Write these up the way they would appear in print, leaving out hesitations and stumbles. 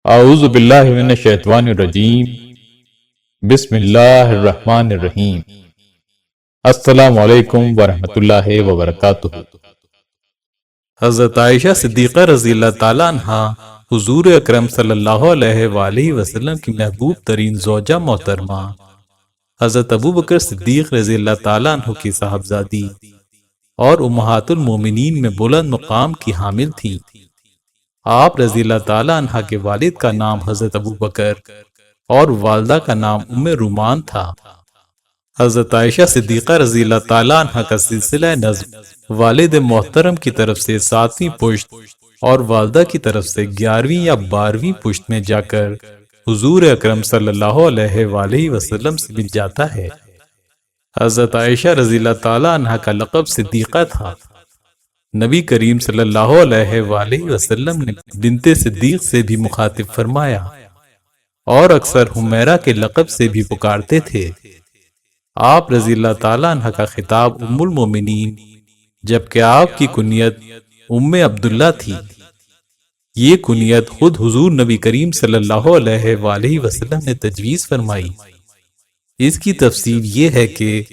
اعوذ باللہ من الشیطان الرجیم بسم اللہ الرحمن الرحیم السلام علیکم ورحمۃ اللہ وبرکاتہ۔ حضرت عائشہ صدیقہ رضی اللہ تعالیٰ عنہ حضور اکرم صلی اللہ علیہ وآلہ وسلم کی محبوب ترین زوجہ محترمہ حضرت ابو بکر صدیق رضی اللہ تعالیٰ عنہ کی صاحبزادی اور امہات المومنین میں بلند مقام کی حامل تھیں۔ آپ رضی اللہ تعالیٰ عنہ کے والد کا نام حضرت ابو بکر اور والدہ کا نام ام رومان تھا۔ حضرت عائشہ صدیقہ رضی اللہ تعالیٰ عنہ کا سلسلہ نسب والد محترم کی طرف سے 7ویں پشت اور والدہ کی طرف سے 11ویں یا 12ویں پشت میں جا کر حضور اکرم صلی اللہ علیہ وآلہ وسلم سے مل جاتا ہے۔ حضرت عائشہ رضی اللہ تعالیٰ عنہ کا لقب صدیقہ تھا۔ نبی کریم صلی اللہ علیہ وآلہ وسلم نے بنت صدیق سے بھی مخاطب فرمایا اور اکثر حمیرہ کے لقب سے بھی پکارتے تھے۔ آپ رضی اللہ تعالیٰ عنہ کا خطاب ام المومنین جبکہ آپ کی کنیت ام عبداللہ تھی۔ یہ کنیت خود حضور نبی کریم صلی اللہ علیہ وآلہ وسلم نے تجویز فرمائی۔ اس کی تفصیل یہ ہے کہ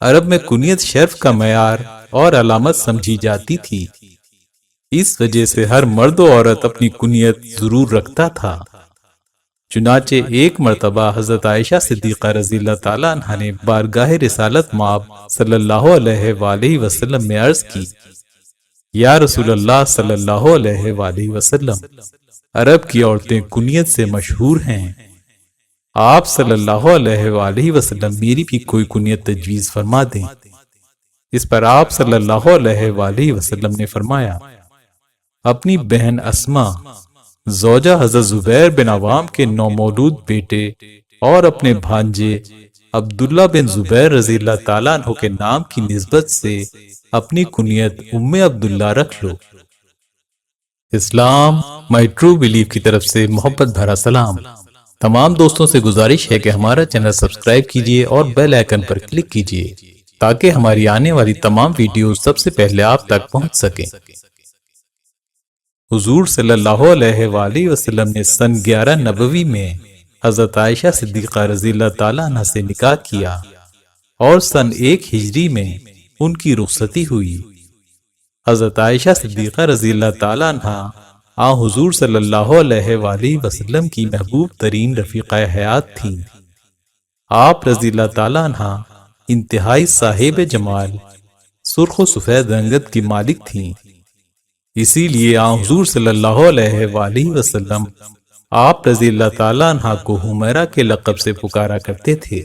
عرب میں کنیت شرف کا معیار اور علامت سمجھی جاتی تھی۔ اس وجہ سے ہر مرد و عورت اپنی کنیت ضرور رکھتا تھا۔ چنانچہ ایک مرتبہ حضرت عائشہ صدیقہ رضی اللہ تعالیٰ عنہ نے بارگاہ رسالت مآب صلی اللہ علیہ وآلہ وسلم میں عرض کی، یا رسول اللہ صلی اللہ علیہ وآلہ وسلم، عرب کی عورتیں کنیت سے مشہور ہیں، آپ صلی اللہ علیہ وآلہ وسلم میری بھی کوئی کنیت تجویز فرما دیں۔ اس پر آپ صلی اللہ علیہ وآلہ وسلم نے فرمایا، اپنی بہن اسما زوجہ حضرت زبیر بن عوام کے نومولود بیٹے اور اپنے بھانجے عبداللہ بن زبیر رضی اللہ تعالیٰ عنہ کے نام کی نسبت سے اپنی کنیت ام عبداللہ رکھ لو۔ اسلام مائی ٹرو بلیف کی طرف سے محبت بھرا سلام۔ تمام دوستوں سے گزارش ہے کہ ہمارا چینل سبسکرائب کیجیے اور بیل آئیکن پر کلک کیجیے تاکہ ہماری آنے والی تمام ویڈیوز سب سے پہلے آپ تک پہنچ سکیں۔ حضور صلی اللہ علیہ وآلہ وسلم نے سن 11 نبوی میں حضرت عائشہ صدیقہ رضی اللہ تعالیٰ عنہ سے نکاح کیا اور سن 1 ہجری میں ان کی رخصتی ہوئی۔ حضرت عائشہ صدیقہ رضی اللہ تعالیٰ عنہ حضور صلی اللہ علیہ وآلہ وسلم کی محبوب ترین رفیقہ حیات تھیں۔ آپ رضی اللہ تعالیٰ عنہ انتہائی صاحب جمال، سرخ و سفید رنگت کی مالک تھیں۔ اسی لیے حضور صلی اللہ علیہ وآلہ وسلم آپ رضی اللہ تعالیٰ عنہ کو حمیرہ کے لقب سے پکارا کرتے تھے۔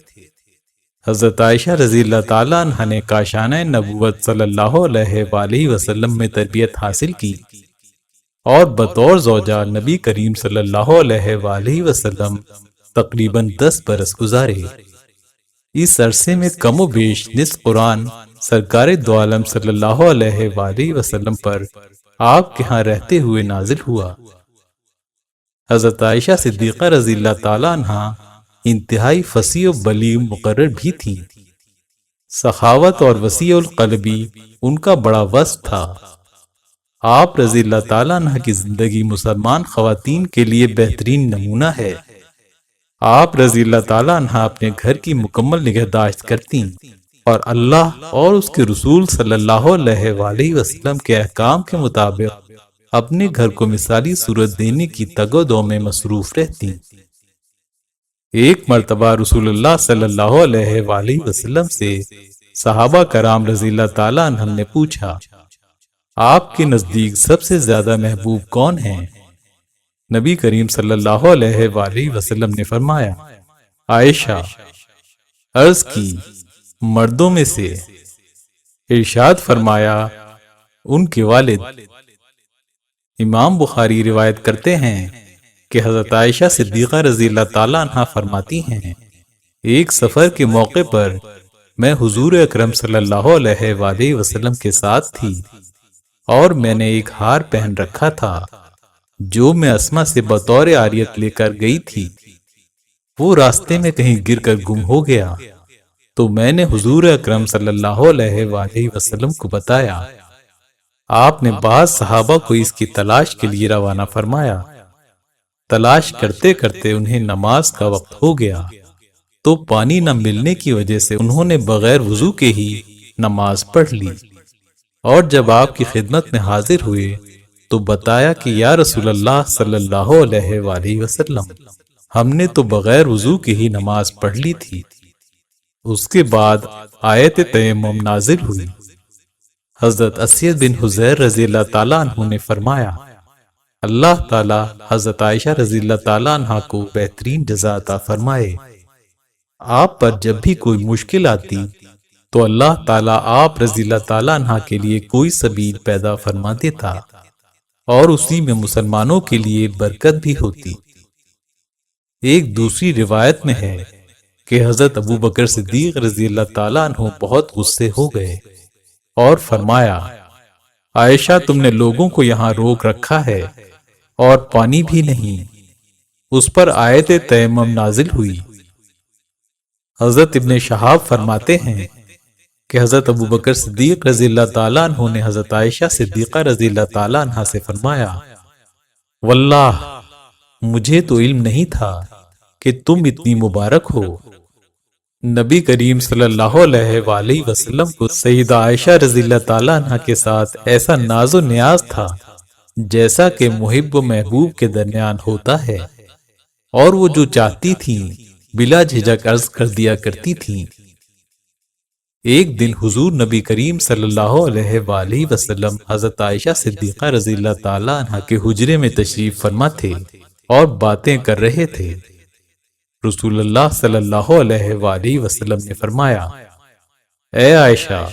حضرت عائشہ رضی اللہ تعالیٰ عنہ نے کاشانہ نبوت صلی اللہ علیہ وآلہ وسلم میں تربیت حاصل کی اور بطور زوجہ نبی کریم صلی اللہ علیہ وآلہ وسلم تقریباً 10 برس گزارے۔ اس عرصے میں کم و بیش نصف قرآن سرکار دو عالم صلی اللہ علیہ وآلہ وسلم پر آپ کے ہاں رہتے ہوئے نازل ہوا۔ حضرت عائشہ صدیقہ رضی اللہ تعالیٰ عنہ انتہائی فصیح و بلیغ مقرر بھی تھیں۔ سخاوت اور وسیع القلبی ان کا بڑا وصف تھا۔ آپ رضی اللہ تعالیٰ عنہ کی زندگی مسلمان خواتین کے لیے بہترین نمونہ ہے۔ آپ رضی اللہ تعالیٰ عنہ اپنے گھر کی مکمل نگہداشت کرتی اور اللہ اور اس کے رسول صلی اللہ علیہ وآلہ وسلم کے احکام کے مطابق اپنے گھر کو مثالی صورت دینے کی تگ و دو میں مصروف رہتی۔ ایک مرتبہ رسول اللہ صلی اللہ علیہ وآلہ وسلم سے صحابہ کرام رضی اللہ تعالیٰ عنہ نے پوچھا، آپ کے نزدیک سب سے زیادہ محبوب کون ہیں؟ نبی کریم صلی اللہ علیہ وآلہ وسلم نے فرمایا، عائشہ۔ عرض کی، مردوں میں سے؟ ارشاد فرمایا، ان کے والد۔ امام بخاری روایت کرتے ہیں کہ حضرت عائشہ صدیقہ رضی اللہ تعالیٰ عنہ فرماتی ہیں، ایک سفر کے موقع پر میں حضور اکرم صلی اللہ علیہ وآلہ وسلم کے ساتھ تھی اور میں نے ایک ہار پہن رکھا تھا جو میں اسما سے بطور عاریت لے کر گئی تھی۔ وہ راستے میں کہیں گر کر گم ہو گیا تو میں نے حضور اکرم صلی اللہ علیہ وآلہ وسلم کو بتایا۔ آپ نے بعض صحابہ کو اس کی تلاش کے لیے روانہ فرمایا۔ تلاش کرتے کرتے انہیں نماز کا وقت ہو گیا تو پانی نہ ملنے کی وجہ سے انہوں نے بغیر وضو کے ہی نماز پڑھ لی، اور جب آپ کی خدمت میں حاضر ہوئے تو بتایا کہ یا رسول اللہ صلی اللہ علیہ وآلہ وسلم، ہم نے تو بغیر وضو کے ہی نماز پڑھ لی تھی۔ اس کے بعد آیت تیمم نازل ہوئی۔ حضرت اسید بن حضیر رضی اللہ تعالیٰ عنہ نے فرمایا، اللہ تعالیٰ حضرت عائشہ رضی اللہ تعالیٰ عنہ کو بہترین جزا عطا فرمائے۔ آپ پر جب بھی کوئی مشکل آتی تو اللہ تعالیٰ آپ رضی اللہ تعالیٰ عنہ کے لیے کوئی سبیل پیدا فرما دیتا، اور اسی میں مسلمانوں کے لیے برکت بھی ہوتی۔ ایک دوسری روایت میں ہے کہ حضرت ابو بکر صدیق رضی اللہ تعالیٰ عنہ بہت غصے ہو گئے اور فرمایا، عائشہ تم نے لوگوں کو یہاں روک رکھا ہے اور پانی بھی نہیں۔ اس پر آیت تیمم نازل ہوئی۔ حضرت ابن شہاب فرماتے ہیں کہ حضرت ابو بکر صدیق رضی اللہ تعالیٰ عنہ نے حضرت عائشہ صدیقہ رضی اللہ تعالیٰ عنہ سے فرمایا، واللہ مجھے تو علم نہیں تھا کہ تم اتنی مبارک ہو۔ نبی کریم صلی اللہ علیہ وآلہ وسلم کو سیدہ عائشہ رضی اللہ تعالیٰ عنہ کے ساتھ ایسا ناز و نیاز تھا جیسا کہ محب و محبوب کے درمیان ہوتا ہے، اور وہ جو چاہتی تھیں بلا جھجک عرض کر دیا کرتی تھیں۔ ایک دن حضور نبی کریم صلی اللہ علیہ وآلہ وسلم حضرت عائشہ صدیقہ رضی اللہ تعالیٰ عنہ کے حجرے میں تشریف فرما تھے اور باتیں کر رہے تھے۔ رسول اللہ صلی اللہ علیہ وآلہ وسلم نے فرمایا، اے عائشہ،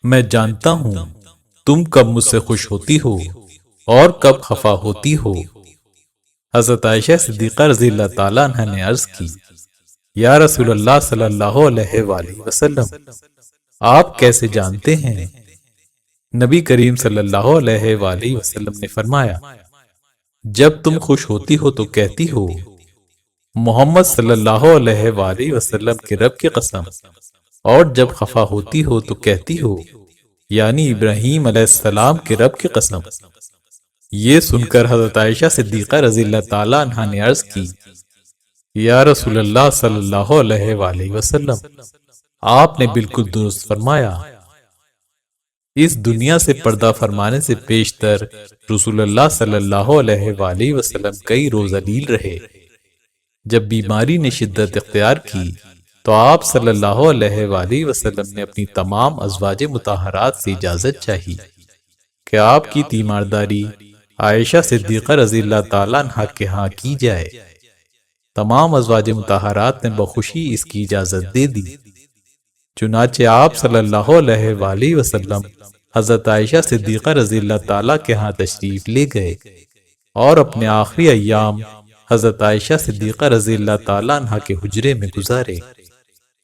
میں جانتا ہوں تم کب مجھ سے خوش ہوتی ہو اور کب خفا ہوتی ہو۔ حضرت عائشہ صدیقہ رضی اللہ تعالیٰ عنہ نے عرض کی، یا رسول اللہ صلی اللہ علیہ وآلہ وسلم، آپ کیسے جانتے ہیں؟ نبی کریم صلی اللہ علیہ وآلہ وسلم نے فرمایا، جب تم خوش ہوتی ہو تو کہتی ہو محمد صلی اللہ علیہ وآلہ وسلم کے رب کی قسم، اور جب خفا ہوتی ہو تو کہتی ہو یعنی ابراہیم علیہ السلام کے رب کی قسم۔ یہ سن کر حضرت عائشہ صدیقہ رضی اللہ تعالیٰ عنہ نے عرض کی، یا رسول اللہ صلی اللہ علیہ وآلہ وسلم، آپ نے بالکل درست فرمایا۔ اس دنیا سے پردہ فرمانے سے پیشتر رسول اللہ صلی اللہ علیہ وآلہ وسلم کئی روز ذلیل رہے۔ جب بیماری نے شدت اختیار کی تو آپ صلی اللہ علیہ وآلہ وسلم نے اپنی تمام ازواج مطہرات سے اجازت چاہی کہ آپ کی تیمارداری عائشہ صدیقہ رضی اللہ تعالیٰ عنہ کے ہاں کی جائے۔ تمام ازواج مطہرات نے بخوشی اس کی اجازت دے دی۔ چنانچہ آپ صلی اللہ علیہ وآلہ وسلم حضرت عائشہ صدیقہ رضی اللہ تعالیٰ کے ہاں تشریف لے گئے اور اپنے آخری ایام حضرت عائشہ صدیقہ رضی اللہ تعالیٰ عنہ کے حجرے میں گزارے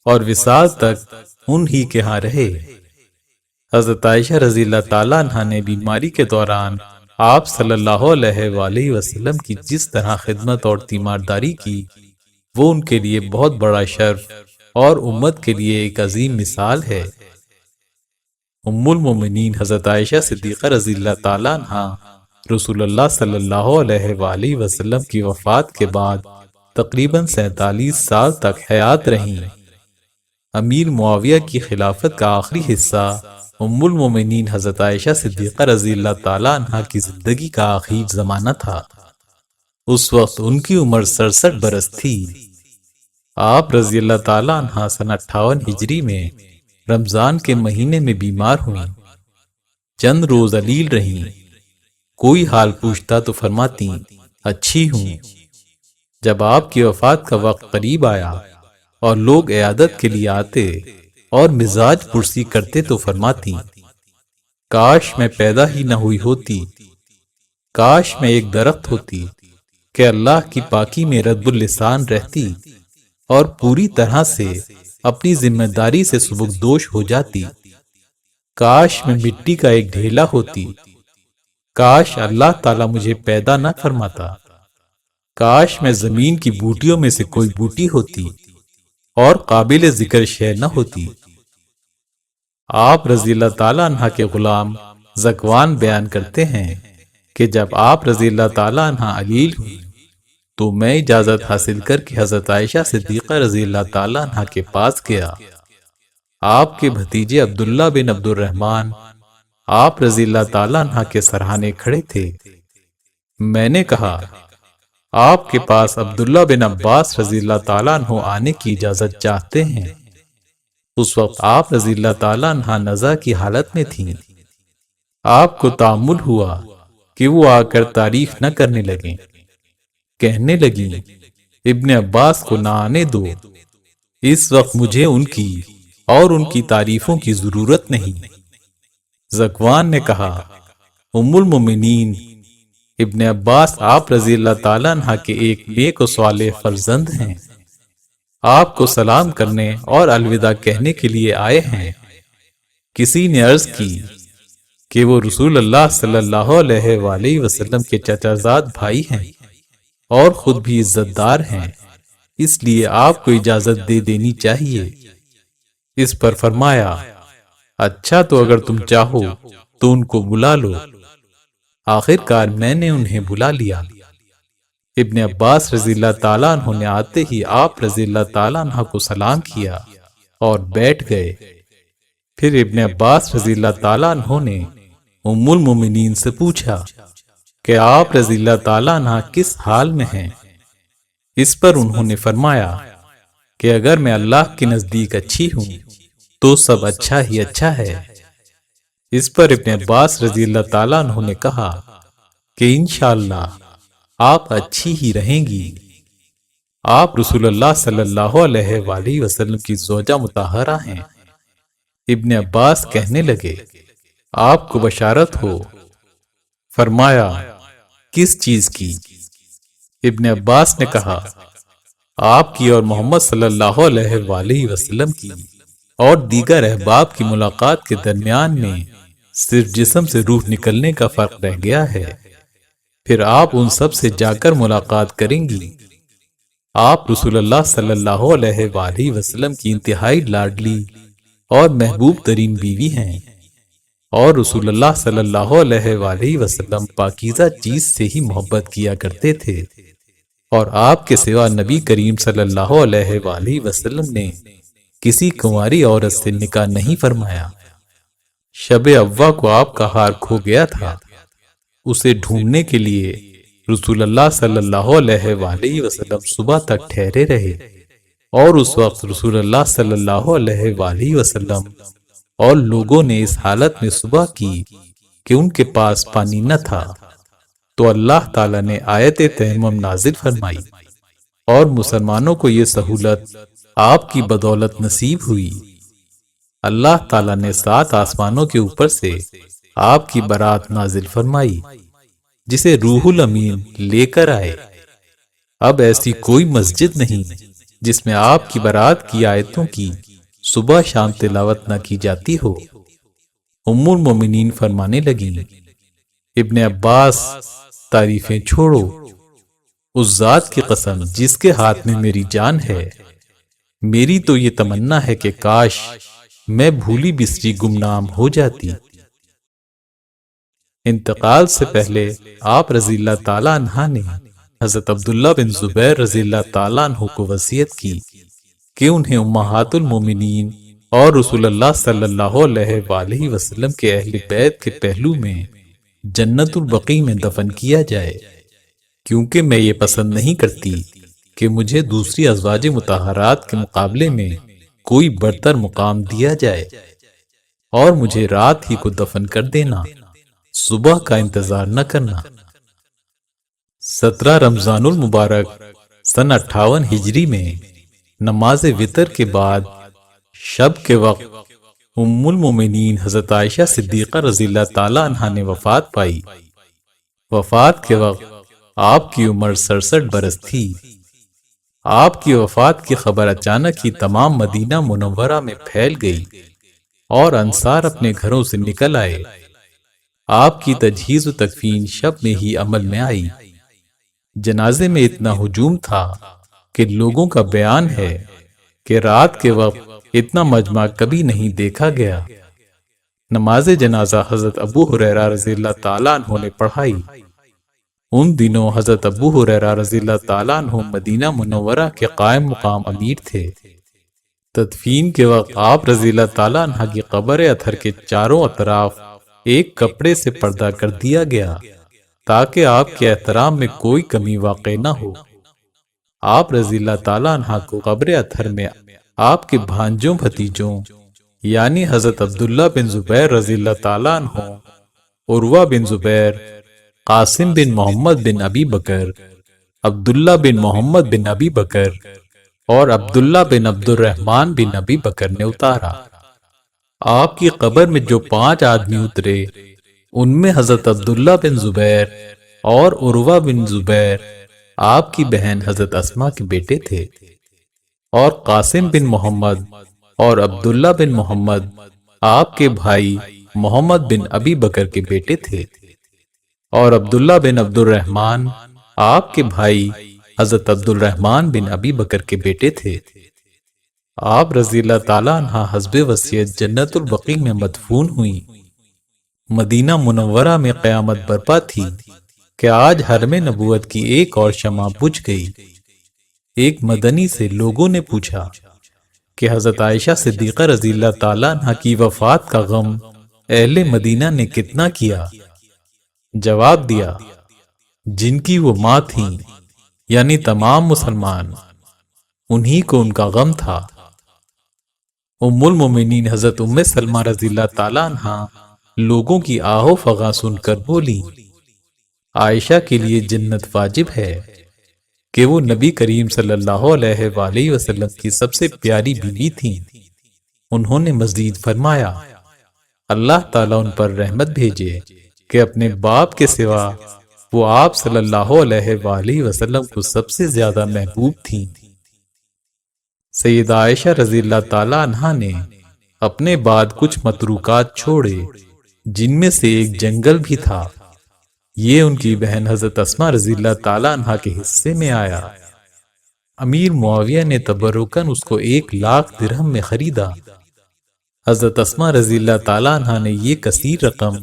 اور وصال تک انہی کے ہاں رہے۔ حضرت عائشہ رضی اللہ تعالیٰ عنہ نے بیماری کے دوران آپ صلی اللہ علیہ وآلہ وسلم کی جس طرح خدمت اور تیمارداری کی، وہ ان کے لیے بہت بڑا شرف اور امت کے لیے ایک عظیم مثال ہے۔ ام المومنین حضرت عائشہ صدیقہ رضی اللہ تعالیٰ عنہ رسول اللہ صلی اللہ علیہ وآلہ وسلم کی وفات کے بعد تقریباً 47 سال تک حیات رہیں۔ امیر معاویہ کی خلافت کا آخری حصہ ام المومنین حضرت عائشہ صدیقہ رضی اللہ تعالیٰ عنہ کی زندگی کا آخری زمانہ تھا۔ اس وقت ان کی عمر 67 برس تھی۔ آپ رضی اللہ تعالیٰ عنہ سن 58 ہجری میں رمضان کے مہینے میں بیمار ہوئیں۔ چند روز ذلیل رہیں۔ کوئی حال پوچھتا تو فرماتی اچھی ہوں۔ جب آپ کی وفات کا وقت قریب آیا اور لوگ عیادت کے لیے آتے اور مزاج پرسی کرتے تو فرماتی کاش میں پیدا ہی نہ ہوئی ہوتی، کاش میں ایک درخت ہوتی کہ اللہ کی پاکی میں رطب اللسان رہتی اور پوری طرح سے اپنی ذمہ داری سے سبکدوش ہو جاتی، کاش میں مٹی کا ایک ڈھیلا ہوتی، کاش اللہ تعالیٰ مجھے پیدا نہ فرماتا، کاش میں زمین کی بوٹیوں میں سے کوئی بوٹی ہوتی اور قابل ذکر شے نہ ہوتی۔ آپ رضی اللہ تعالیٰ عنہ کے غلام زکوان بیان کرتے ہیں کہ جب آپ رضی اللہ تعالیٰ عنہ علیل ہوئی تو میں اجازت حاصل کر کے حضرت عائشہ صدیقہ رضی اللہ تعالیٰ عنہ کے پاس گیا۔ آپ کے بھتیجے عبداللہ بن عبد الرحمن آپ رضی اللہ تعالیٰ عنہ کے سرہانے کھڑے تھے۔ میں نے کہا، آپ کے پاس عبداللہ بن عباس رضی اللہ تعالیٰ عنہ آنے کی اجازت چاہتے ہیں۔ اس وقت آپ رضی اللہ تعالیٰ عنہ نزع کی حالت میں تھیں۔ آپ کو تأمل ہوا کہ وہ آ کر تعریف نہ کرنے لگیں۔ کہنے لگیں، ابن عباس کو نہ آنے دو، اس وقت مجھے ان کی اور ان کی تعریفوں کی ضرورت نہیں۔ ذکوان نے کہا، ام المومنین، ابن عباس آپ رضی اللہ تعالیٰ عنہ کے ایک نیک و صالح فرزند ہیں، آپ کو سلام کرنے اور الوداع کہنے کے لیے آئے ہیں۔ کسی نے عرض کی کہ وہ رسول اللہ صلی اللہ علیہ وآلہ وسلم کے چچا زاد بھائی ہیں اور خود بھی عزت دار ہیں، اس لیے آپ کو اجازت دے دینی چاہیے۔ اس پر فرمایا، اچھا تو اگر تم چاہو تو ان کو بلا لو۔ آخر کار میں نے انہیں بلا لیا۔ ابن عباس رضی اللہ تعالیٰ عنہ نے آتے ہی آپ رضی اللہ تعالیٰ عنہ کو سلام کیا اور بیٹھ گئے۔ پھر ابن عباس رضی اللہ تعالیٰ عنہ نے ام المومنین سے پوچھا کہ آپ رضی اللہ تعالیٰ عنہ کس حال میں ہیں؟ اس پر انہوں نے فرمایا کہ اگر میں اللہ کے نزدیک اچھی ہوں تو سب اچھا ہی اچھا ہے۔ اس پر ابن عباس رضی اللہ تعالیٰ عنہ نے کہا کہ انشاءاللہ آپ اچھی ہی رہیں گی۔ آپ رسول اللہ صلی اللہ علیہ وآلہ وسلم کی زوجہ مطہرہ ہیں۔ ابن عباس کہنے لگے، آپ کو بشارت ہو۔ فرمایا، کس چیز کی؟ ابن عباس نے کہا، آپ کی اور محمد صلی اللہ علیہ وآلہ وسلم کی اور دیگر احباب کی ملاقات کے درمیان میں صرف جسم سے روح نکلنے کا فرق رہ گیا ہے، پھر آپ ان سب سے جا کر ملاقات کریں گی۔ آپ رسول اللہ صلی اللہ علیہ وآلہ وسلم کی انتہائی لاڈلی اور محبوب ترین بیوی ہیں، اور رسول اللہ صلی اللہ علیہ وآلہ وسلم پاکیزہ چیز سے ہی محبت کیا کرتے تھے، اور آپ کے سوا نبی کریم صلی اللہ علیہ وآلہ وسلم نے کسی کنواری عورت سے نکاح نہیں فرمایا۔ شب اوا کو آپ کا ہار کھو گیا تھا، اسے ڈھونڈنے کے لیے رسول اللہ صلی اللہ علیہ وآلہ وسلم صبح تک ٹھہرے رہے، اور اس وقت رسول اللہ صلی اللہ علیہ وآلہ وسلم اور لوگوں نے اس حالت میں صبح کی کہ ان کے پاس پانی نہ تھا، تو اللہ تعالیٰ نے آیت تیمم نازل فرمائی، اور مسلمانوں کو یہ سہولت آپ کی بدولت نصیب ہوئی۔ اللہ تعالیٰ نے 7 آسمانوں کے اوپر سے آپ کی برات نازل فرمائی، جسے روح الامین لے کر آئے۔ اب ایسی کوئی مسجد نہیں جس میں آپ کی برات کی آیتوں کی صبح شام تلاوت نہ کی جاتی ہو۔ ام المومنین فرمانے لگیں، ابن عباس، تعریفیں چھوڑو، اس ذات کی قسم جس کے ہاتھ میں میری جان ہے، میری تو یہ تمنا ہے کہ کاش میں بھولی بسری گمنام ہو جاتی۔ انتقال سے پہلے آپ رضی اللہ تعالیٰ عنہ نے حضرت عبداللہ بن زبیر رضی اللہ تعالیٰ عنہ کو وصیت کی کہ انہیں امہات المومنین اور رسول اللہ صلی اللہ علیہ وآلہ وسلم کے اہل بیت کے پہلو میں جنت البقیع میں دفن کیا جائے، کیونکہ میں یہ پسند نہیں کرتی کہ مجھے دوسری ازواج مطہرات کے مقابلے میں کوئی برتر مقام دیا جائے، اور مجھے رات ہی کو دفن کر دینا، صبح کا انتظار نہ کرنا۔ 17 رمضان المبارک سن 58 ہجری میں نماز وتر کے بعد شب کے وقت ام المومنین حضرت عائشہ صدیقہ رضی اللہ تعالیٰ عنہ نے وفات پائی۔ وفات کے وقت آپ کی عمر 67 برس تھی۔ آپ کی وفات کی خبر اچانک ہی تمام مدینہ منورہ میں پھیل گئی، اور انصار اپنے گھروں سے نکل آئے۔ آپ کی تجہیز و تکفین شب میں ہی عمل میں آئی۔ جنازے میں اتنا ہجوم تھا کہ لوگوں کا بیان ہے کہ رات کے وقت اتنا مجمع کبھی نہیں دیکھا گیا۔ نماز جنازہ حضرت ابو ہریرہ رضی اللہ تعالیٰ عنہ نے پڑھائی۔ ان دنوں حضرت ابو ہریرہ رضی اللہ تعالیٰ عنہ مدینہ منورہ کے قائم مقام امیر تھے۔ تدفین کے وقت آپ رضی اللہ تعالیٰ عنہ کی قبر اطہر کے چاروں اطراف ایک کپڑے سے پردہ کر دیا گیا تاکہ آپ کے احترام میں کوئی کمی واقع نہ ہو۔ آپ رضی اللہ تعالیٰ عنہ کو قبر اطہر میں آپ کے بھانجوں بھتیجوں یعنی حضرت عبداللہ بن زبیر رضی اللہ تعالیٰ عنہ، عروہ بن زبیر، قاسم بن محمد بن ابی بکر، عبداللہ بن محمد بن ابی بکر اور عبداللہ بن عبد الرحمن بن ابی بکر نے اتارا۔ آپ کی قبر میں جو 5 آدمی اترے ان میں حضرت عبداللہ بن زبیر اور عروہ بن زبیر آپ کی بہن حضرت اسماء کے بیٹے تھے، اور قاسم بن محمد اور عبداللہ بن محمد آپ کے بھائی محمد بن ابی بکر کے بیٹے تھے، اور عبداللہ بن عبد الرحمن آپ کے بھائی حضرت عبد الرحمن بن ابی بکر کے بیٹے تھے۔ آپ رضی اللہ تعالیٰ عنہ حسب وصیت جنت البقیع میں مدفون ہوئی۔ مدینہ منورہ میں قیامت برپا تھی کہ آج حرم نبوت کی ایک اور شمع بجھ گئی۔ ایک مدنی سے لوگوں نے پوچھا کہ حضرت عائشہ صدیقہ رضی اللہ تعالیٰ عنہ کی وفات کا غم اہل مدینہ نے کتنا کیا؟ جواب دیا، جن کی وہ ماں تھیں یعنی تمام مسلمان، انہی کو ان کا غم تھا۔ ام المومنین حضرت ام سلمہ رضی اللہ تعالیٰ عنہ لوگوں کی آہو فغاں سن کر بولی، عائشہ کے لیے جنت واجب ہے کہ وہ نبی کریم صلی اللہ علیہ وآلہ وسلم کی سب سے پیاری بیوی تھیں۔ انہوں نے مزید فرمایا، اللہ تعالیٰ ان پر رحمت بھیجے کہ اپنے باپ کے سوا وہ آپ صلی اللہ علیہ وآلہ وسلم کو سب سے زیادہ محبوب تھیں۔ سیدہ عائشہ رضی اللہ تعالیٰ عنہ نے اپنے بعد کچھ متروکات چھوڑے جن میں سے ایک جنگل بھی تھا۔ یہ ان کی بہن حضرت اسماء رضی اللہ تعالیٰ عنہ کے حصے میں آیا۔ امیر معاویہ نے تبرکاً اس کو 1,00,000 درہم میں خریدا۔ حضرت اسماء رضی اللہ تعالیٰ عنہ نے یہ کثیر رقم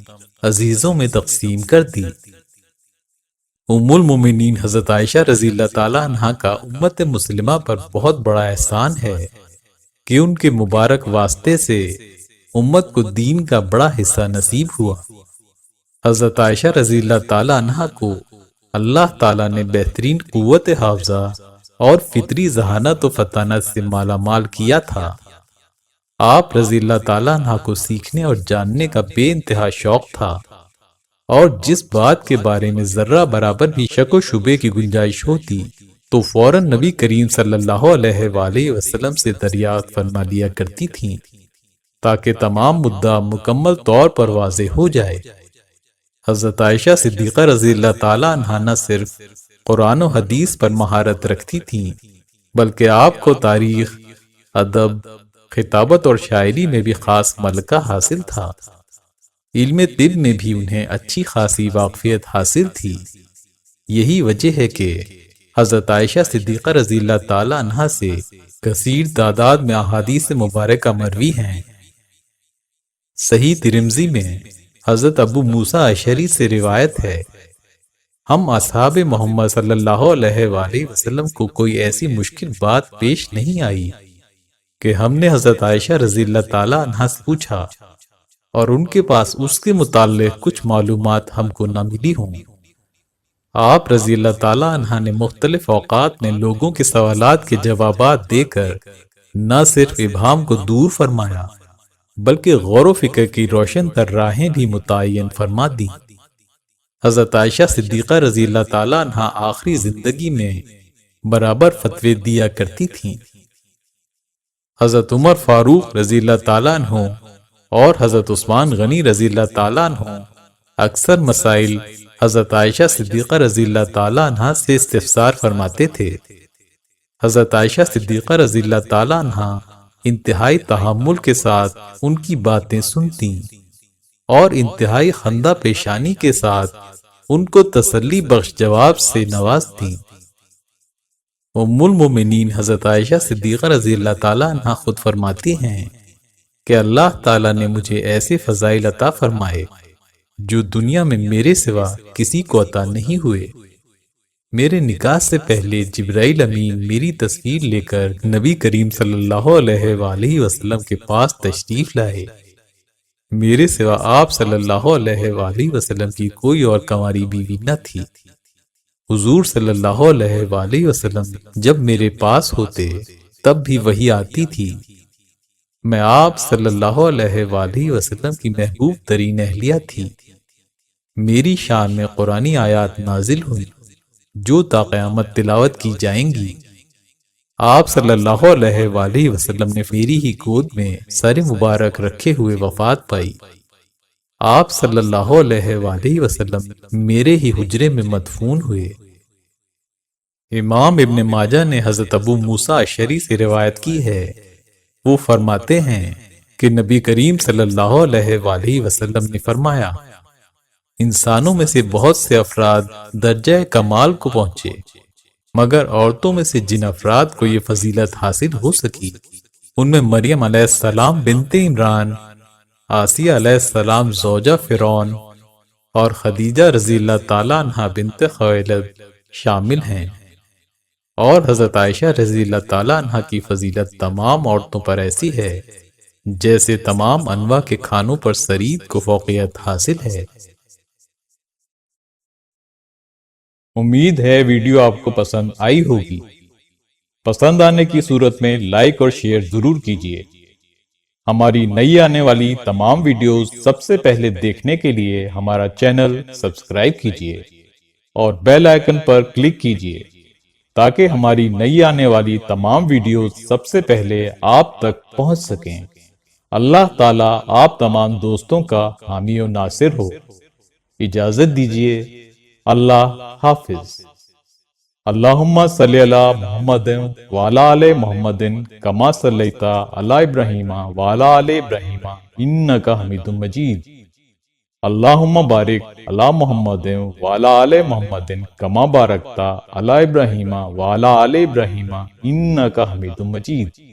عزیزوں میں تقسیم کر دی۔ ام المومنین حضرت عائشہ رضی اللہ تعالیٰ عنہ کا امت مسلمہ پر بہت بڑا احسان ہے کہ ان کے مبارک واسطے سے امت کو دین کا بڑا حصہ نصیب ہوا۔ حضرت عائشہ رضی اللہ تعالیٰ عنہ کو اللہ تعالیٰ نے بہترین قوت حافظہ اور فطری ذہانت و فطانت سے مالا مال کیا تھا۔ آپ رضی اللہ تعالیٰ عنہ کو سیکھنے اور جاننے کا بے انتہا شوق تھا، اور جس بات کے بارے میں ذرہ برابر بھی شک و شبے کی گنجائش ہوتی تو فوراً نبی کریم صلی اللہ علیہ وآلہ وسلم سے دریافت فرما لیا کرتی تھیں تاکہ تمام مدعا مکمل طور پر واضح ہو جائے۔ حضرت عائشہ صدیقہ رضی اللہ تعالیٰ عنہ نہ صرف قرآن و حدیث پر مہارت رکھتی تھیں بلکہ آپ کو تاریخ، ادب، خطابت اور شاعری میں بھی خاص ملکہ حاصل تھا۔ علم طب میں بھی انہیں اچھی خاصی واقفیت حاصل تھی۔ یہی وجہ ہے کہ حضرت عائشہ صدیقہ رضی اللہ تعالیٰ عنہ سے کثیر تعداد میں احادیث مبارکہ مروی ہیں۔ صحیح ترمذی میں حضرت ابو موسیٰ اشعری سے روایت ہے، ہم اصحاب محمد صلی اللہ علیہ وآلہ وسلم کو کوئی ایسی مشکل بات پیش نہیں آئی کہ ہم نے حضرت عائشہ رضی اللہ تعالیٰ عنہ سے پوچھا اور ان کے پاس اس کے متعلق کچھ معلومات ہم کو نہ ملی ہوں۔ آپ رضی اللہ تعالیٰ عنہ نے مختلف اوقات میں لوگوں کے سوالات کے جوابات دے کر نہ صرف ابہام کو دور فرمایا بلکہ غور و فکر کی روشن تر راہیں بھی متعین فرما دی۔ حضرت عائشہ صدیقہ رضی اللہ تعالیٰ عنہ آخری زندگی میں برابر فتوے دیا کرتی تھیں۔ حضرت عمر فاروق رضی اللہ تعالیٰ عنہ اور حضرت عثمان غنی رضی اللہ تعالیٰ عنہ اکثر مسائل حضرت عائشہ صدیقہ رضی اللہ تعالیٰ عنہ سے استفسار فرماتے تھے۔ حضرت عائشہ صدیقہ رضی اللہ تعالیٰ عنہ انتہائی تحمل کے ساتھ ان کی باتیں سنتی اور انتہائی خندہ پیشانی کے ساتھ ان کو تسلی بخش جواب سے نوازتی۔ ام المومنین حضرت عائشہ صدیقہ رضی اللہ تعالیٰ عنہ خود فرماتی ہیں کہ اللہ تعالیٰ نے مجھے ایسے فضائل عطا فرمائے جو دنیا میں میرے سوا کسی کو عطا نہیں ہوئے۔ میرے نکاح سے پہلے جبرائیل امین میری تصویر لے کر نبی کریم صلی اللہ علیہ وآلہ وسلم کے پاس تشریف لائے۔ میرے سوا آپ صلی اللہ علیہ وآلہ وسلم کی کوئی اور کنواری بیوی نہ تھی۔ حضور صلی اللہ علیہ وآلہ وسلم جب میرے پاس ہوتے تب بھی وہی آتی تھی۔ میں آپ صلی اللہ علیہ وآلہ وسلم کی محبوب ترین اہلیہ تھی۔ میری شان میں قرآنی آیات نازل ہوئی جو تا قیامت تلاوت کی جائیں گی۔ آپ صلی اللہ علیہ وآلہ وسلم نے میری ہی گود میں سر مبارک رکھے ہوئے وفات پائی۔ آپ صلی اللہ علیہ وآلہ وسلم میرے ہی حجرے میں مدفون ہوئے۔ امام ابن ماجہ نے حضرت ابو موسیٰ اشعری سے روایت کی ہے، وہ فرماتے ہیں کہ نبی کریم صلی اللہ علیہ وآلہ وسلم نے فرمایا، انسانوں میں سے بہت سے افراد درجہ کمال کو پہنچے، مگر عورتوں میں سے جن افراد کو یہ فضیلت حاصل ہو سکی ان میں مریم علیہ السلام بنت عمران، آسیہ علیہ السلام زوجہ فرعون اور خدیجہ رضی اللہ تعالیٰ عنہا بنت خویلد شامل ہیں۔ اور حضرت عائشہ رضی اللہ تعالیٰ عنہا کی فضیلت تمام عورتوں پر ایسی ہے جیسے تمام انواع کے کھانوں پر سرید کو فوقیت حاصل ہے۔ امید ہے ویڈیو آپ کو پسند آئی ہوگی۔ پسند آنے کی صورت میں لائک اور شیئر ضرور کیجیے۔ ہماری نئی آنے والی تمام ویڈیوز سب سے پہلے دیکھنے کے لیے ہمارا چینل سبسکرائب کیجیے اور بیل آئیکن پر کلک کیجیے تاکہ ہماری نئی آنے والی تمام ویڈیوز سب سے پہلے آپ تک پہنچ سکیں۔ اللہ تعالیٰ آپ تمام دوستوں کا حامی و ناصر ہو۔ اجازت دیجیے، اللہ حافظ۔ اللہم صلی علی محمد وعلی آل محمد کما صلیت علی ابراہیم وعلی آل ابراہیم انک حمید مجید۔ اللہم بارک علی محمد وعلی آل محمد کما بارکت علی ابراہیم وعلی آل ابراہیم انک حمید مجید۔